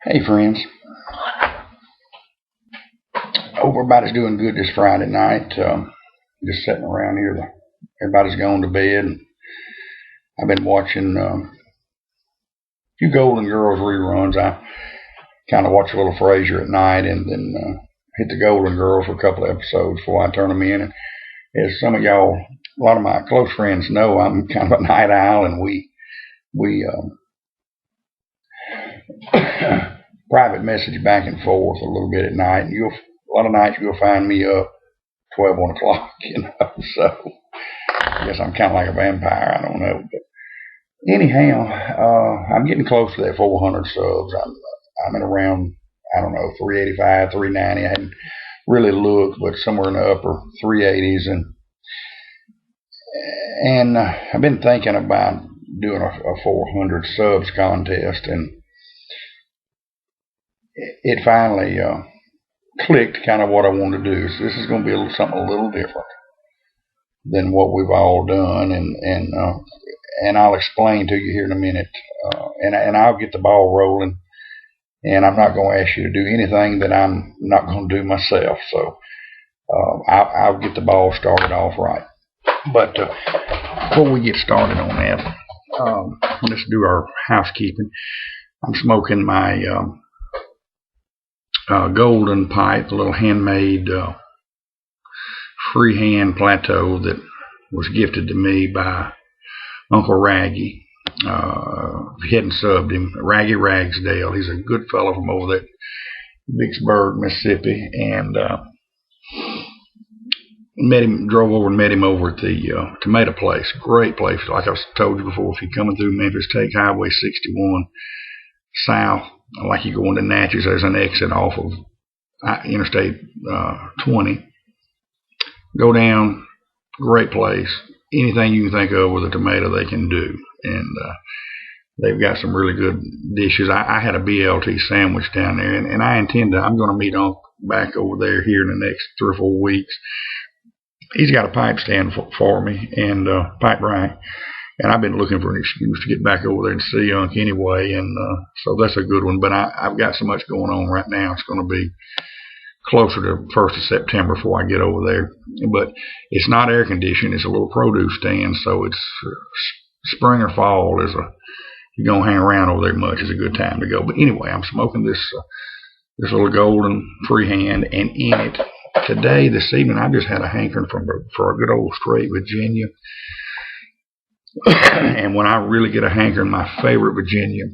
Hey friends, hope everybody's doing good this Friday night. Just sitting around here. Everybody's gone to bed. I've been watching a few Golden Girls reruns. I kind of watch a little Frasier at night and then hit the Golden Girls for a couple of episodes before I turn them in. And as some of y'all, a lot of my close friends know, I'm kind of a night owl, and we private message back and forth a little bit at night. And a lot of nights you'll find me up 12, 1 o'clock, So I guess I'm kind of like a vampire. I don't know. But anyhow, I'm getting close to that 400 subs. I'm at around, I don't know, 385, 390. I hadn't really looked, but somewhere in the upper 380s. And I've been thinking about doing a 400 subs contest, and it finally clicked kind of what I wanted to do. So this is going to be something a little different than what we've all done, and I'll explain to you here in a minute, and I'll get the ball rolling. And I'm not going to ask you to do anything that I'm not going to do myself. So I'll get the ball started off right. But before we get started on that, let's do our housekeeping. I'm smoking my golden pipe, a little handmade freehand plateau that was gifted to me by Uncle Raggy. If you hadn't subbed him, Raggy Ragsdale. He's a good fellow from over there, Vicksburg, Mississippi, and drove over and met him over at the tomato place. Great place. Like I've told you before, if you're coming through Memphis, take Highway 61 south, like you go into Natchez. There's an exit off of Interstate 20. Go down. Great place. Anything you can think of with a tomato, they can do. And they've got some really good dishes. I had a BLT sandwich down there, and I'm going to meet Uncle back over there here in the next 3 or 4 weeks. He's got a pipe stand for me, and pipe rack. And I've been looking for an excuse to get back over there and see Unc anyway, and so that's a good one. But I've got so much going on right now, it's going to be closer to 1st of September before I get over there. But it's not air conditioned. It's a little produce stand, so it's spring or fall you're going to hang around over there much. It's a good time to go. But anyway, I'm smoking this little golden freehand, and in it today, this evening, I just had a hankering for a good old straight Virginia. And when I really get a hankering, my favorite Virginia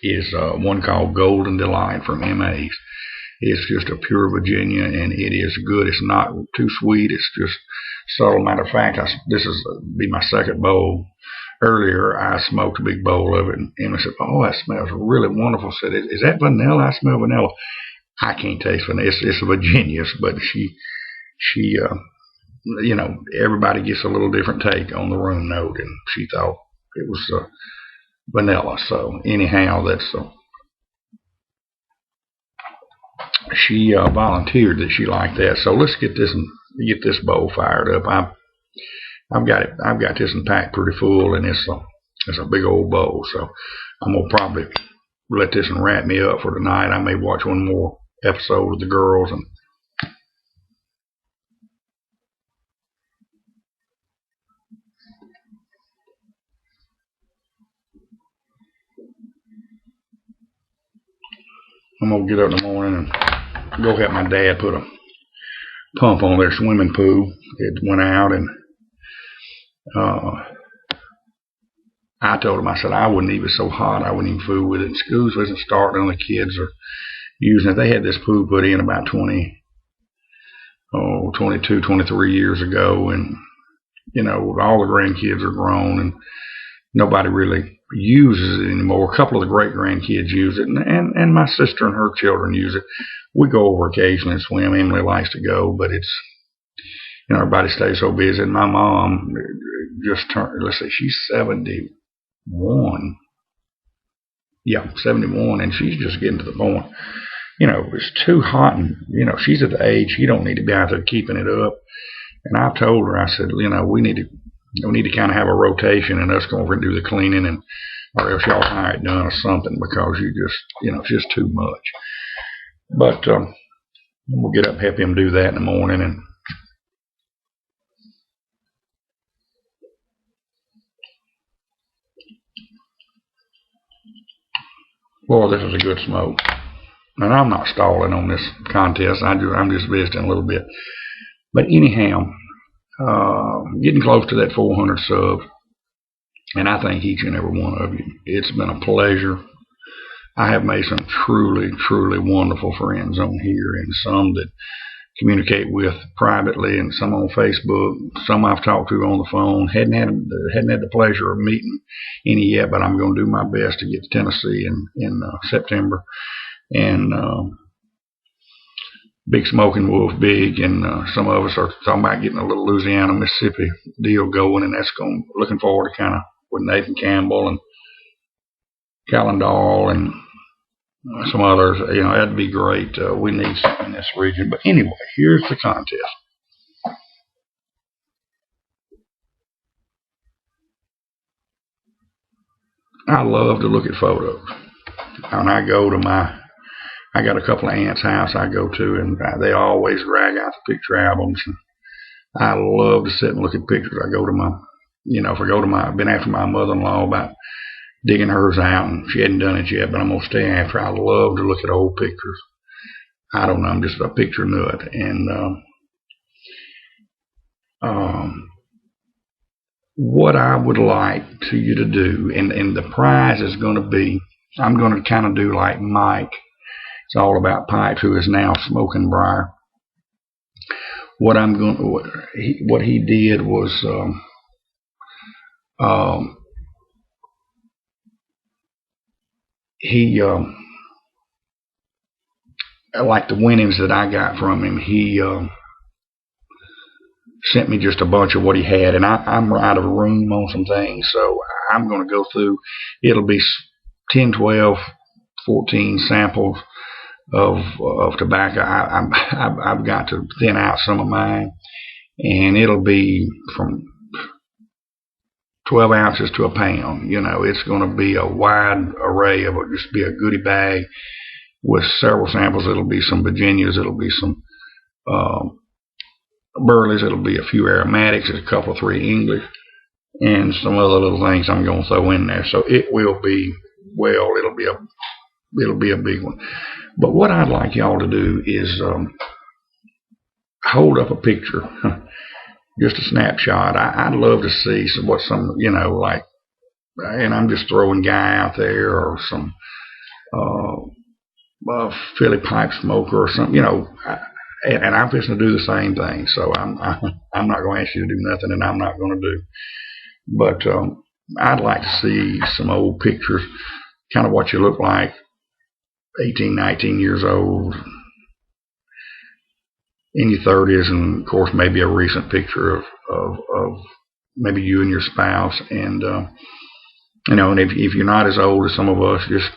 is one called Golden Delight from M.A.'s. It's just a pure Virginia, and it is good. It's not too sweet. It's just subtle. Matter of fact, this is be my second bowl. Earlier, I smoked a big bowl of it, and Emma said, "Oh, that smells really wonderful." I said, "Is that vanilla?" I smell vanilla. I can't taste vanilla. It's a Virginia, but she everybody gets a little different take on the room note, and she thought it was vanilla. So anyhow, that's she volunteered that she liked that. So let's get this bowl fired up. I've got this one packed pretty full, and it's a big old bowl. So I'm gonna probably let this one wrap me up for tonight. I may watch one more episode of the girls, and I'm gonna get up in the morning and go help my dad put a pump on their swimming pool. It went out, and I told him, I said, I wouldn't even, so hot, I wouldn't even fool with it. And schools wasn't starting, the kids are using it. They had this pool put in about 22, 23 years ago, and all the grandkids are grown, and nobody really uses it anymore. A couple of the great grandkids use it, and my sister and her children use it. We go over occasionally and swim. Emily likes to go, but it's, everybody stays so busy. And my mom just turned, let's say she's 71. Yeah, 71, and she's just getting to the point. It's too hot, and she's at the age she don't need to be out there keeping it up. And I told her, I said, we need to kind of have a rotation, and us go over and do the cleaning and or else y'all hire it done or something, because you just, it's just too much. But we'll get up, help him do that in the morning, and boy, this is a good smoke. And I'm not stalling on this contest. I'm just visiting a little bit. But anyhow, getting close to that 400 subs, and I thank each and every one of you. It's been a pleasure. I have made some truly, truly wonderful friends on here, and some that communicate with privately, and some on Facebook, some I've talked to on the phone. Hadn't had the pleasure of meeting any yet, but I'm going to do my best to get to Tennessee in September. And Big Smoking Wolf Big, and some of us are talking about getting a little Louisiana, Mississippi deal going, and that's looking forward to kind of with Nathan Campbell and Calendar and some others. That'd be great. We need something in this region. But anyway, here's the contest. I love to look at photos. And I got a couple of aunts' house I go to, and they always drag out the picture albums. And I love to sit and look at pictures. I go to I've been after my mother-in-law about digging hers out, and she hadn't done it yet, but I'm going to stay after. I love to look at old pictures. I don't know, I'm just a picture nut. And what I would like to you to do, and the prize is going to be, I'm going to kind of do like Mike. It's all about pipes, who is now Smoking Briar. What he did was like the winnings that I got from him, he sent me just a bunch of what he had, and I'm out of room on some things, so I'm going to go through. It'll be 10, 12, 14 samples of tobacco. I've got to thin out some of mine, and it'll be from 12 ounces to a pound. It's going to be a wide array of it. Just be a goodie bag with several samples. It'll be some Virginias. It'll be some Burleys. It'll be a few aromatics. A couple, 3 English, and some other little things I'm going to throw in there. So it will be, it'll be a big one. But what I'd like y'all to do is hold up a picture, just a snapshot. I'd love to see some, like, and I'm just throwing guy out there, or some Philly pipe smoker or something, and I'm fixing to do the same thing. So I'm not going to ask you to do nothing that I'm not going to do. But I'd like to see some old pictures, kind of what you look like, 18, 19 years old, in your 30s, and of course maybe a recent picture of maybe you and your spouse. And and if you're not as old as some of us, just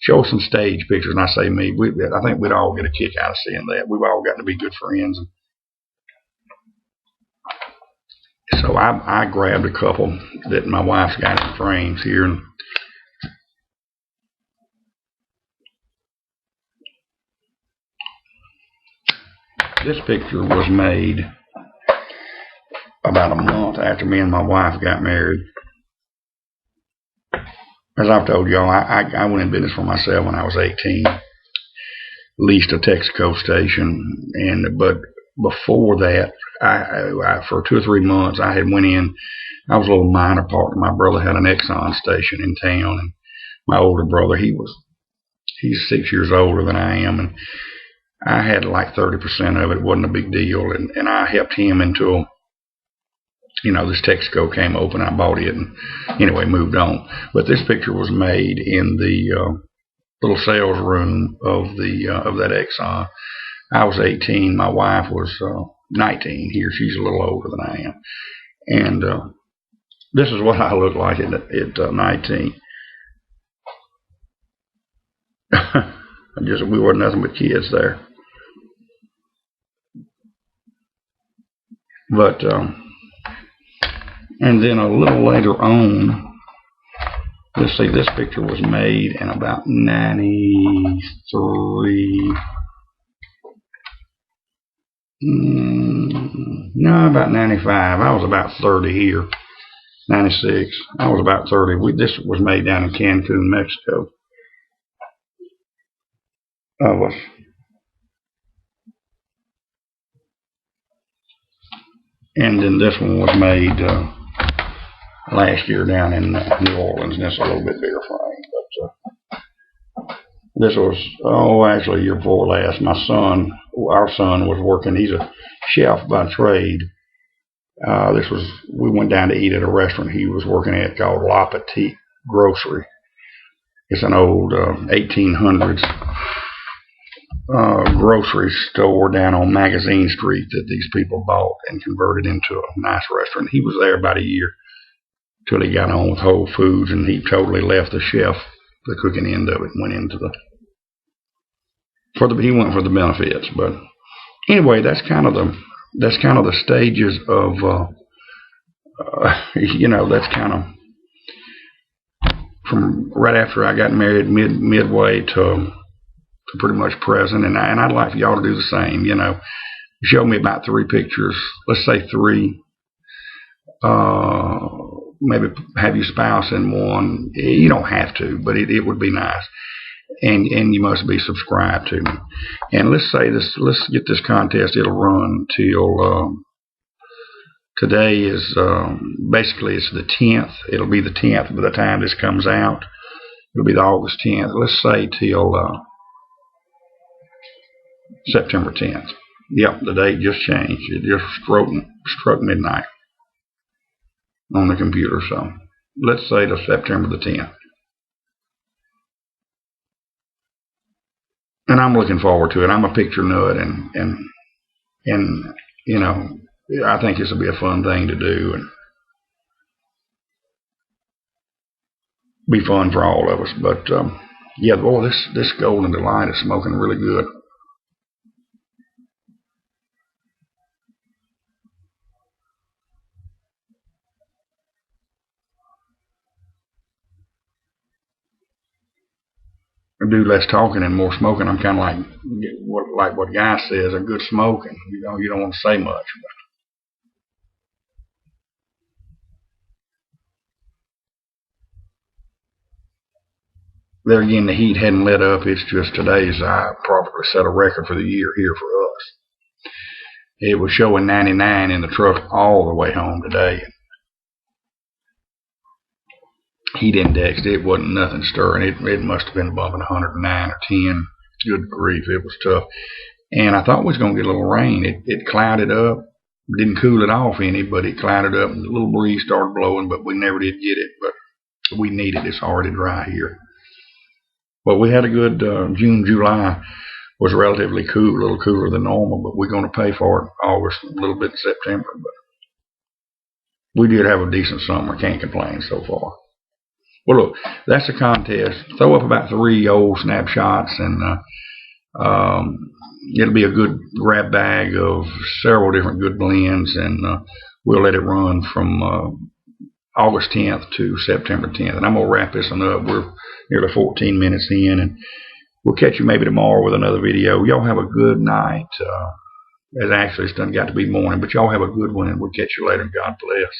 show some stage pictures. And I say me, I think we'd all get a kick out of seeing that. We've all gotten to be good friends. So I grabbed a couple that my wife's got in frames here, and this picture was made about a month after me and my wife got married. As I've told y'all, I went in business for myself when I was 18. Leased a Texaco station, but before that, I for 2 or 3 months, I had went in. I was a little minor partner. My brother had an Exxon station in town, and my older brother, he's 6 years older than I am, and I had like 30% of it. It wasn't a big deal, and I helped him until this Texaco came open. I bought it, and anyway, moved on. But this picture was made in the little sales room of that Exxon. I was 18. My wife was 19 here. She's a little older than I am. And this is what I look like at 19. We were nothing but kids there. But And then a little later on, let's see, this picture was made in about 93. No, about 95. I was about 30 here. 96. I was about 30. This was made down in Cancun, Mexico. Of us. And then this one was made last year down in New Orleans, and it's a little bit bigger frame. But this was, actually, year before last. My son, our son, was working. He's a chef by trade. We went down to eat at a restaurant he was working at called La Petite Grocery. It's an old 1800s grocery store down on Magazine Street that these people bought and converted into a nice restaurant. He was there about a year till he got on with Whole Foods, and he totally left the chef, the cooking end of it, and went into he went for the benefits. But anyway, that's kind of the stages of that's kind of from right after I got married, midway to pretty much present, and I'd like for y'all to do the same. Show me about 3 pictures. Let's say 3. Maybe have your spouse in one. You don't have to, but it would be nice. And you must be subscribed to me. And let's get this contest. It'll run till today is basically it's the 10th. It'll be the 10th by the time this comes out. It'll be the August 10th. Let's say till September 10th. Yep, the date just changed. It just struck midnight on the computer. So let's say to September the 10th. And I'm looking forward to it. I'm a picture nut, and I think this will be a fun thing to do and be fun for all of us. But yeah, boy, this Golden Delight is smoking really good. I do less talking and more smoking. I'm kind of like what Guy says, a good smoking. You don't want to say much. There again, the heat hadn't let up. It's just today's I probably set a record for the year here for us. It was showing 99 in the truck all the way home today. Heat indexed, it wasn't nothing stirring. It must have been bumping 109 or 10. Good grief, it was tough. And I thought we was going to get a little rain. It clouded up. Didn't cool it off any, but it clouded up, and a little breeze started blowing, but we never did get it. But we need it. It's already dry here. But we had a good June, July was relatively cool, a little cooler than normal, but we're going to pay for it August, a little bit in September. But we did have a decent summer. Can't complain so far. Well, look, that's a contest. Throw up about 3 old snapshots, and it'll be a good grab bag of several different good blends, and we'll let it run from August 10th to September 10th. And I'm going to wrap this one up. We're nearly 14 minutes in, and we'll catch you maybe tomorrow with another video. Y'all have a good night. Actually, it's done got to be morning, but y'all have a good one, and we'll catch you later. God bless.